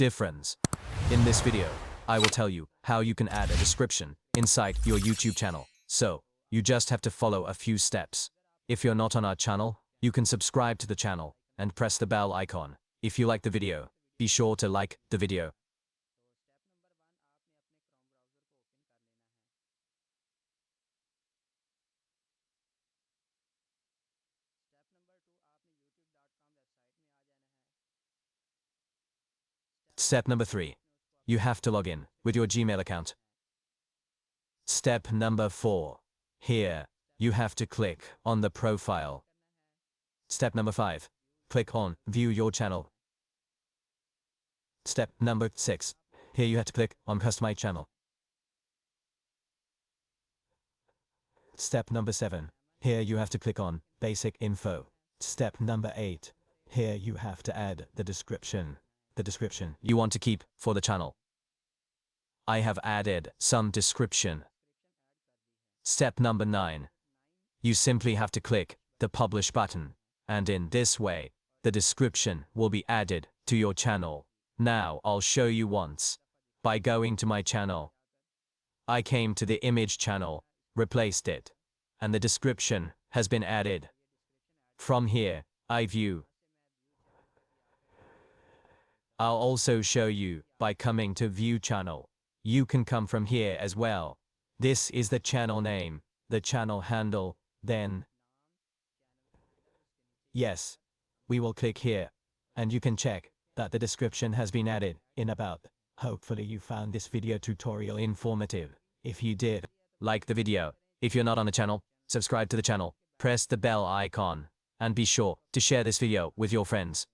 difference. In this video, I will tell you how you can add a description inside your YouTube channel. So, you just have to follow a few steps. If you're not on our channel, you can subscribe to the channel and press the bell icon. If you like the video, be sure to like the video. Step number 3. You have to log in with your Gmail account. Step number 4. Here, you have to click on the profile. Step number 5. Click on View Your Channel. Step number 6. Here you have to click on Customize Channel. Step number 7. Here you have to click on Basic Info. Step number 8. Here you have to add the description you want to keep for the channel. I have added some description. Step number 9. You simply have to click the Publish button, and in this way, the description will be added to your channel. Now I'll show you once. By going to my channel, I came to the image channel, replaced it, and the description has been added. From here, I view. I'll also show you by coming to View Channel. You can come from here as well. This is the channel name, the channel handle, then yes, we will click here, and you can check that the description has been added in about. Hopefully you found this video tutorial informative. If you did, like the video. If you're not on the channel, subscribe to the channel, press the bell icon, and be sure to share this video with your friends.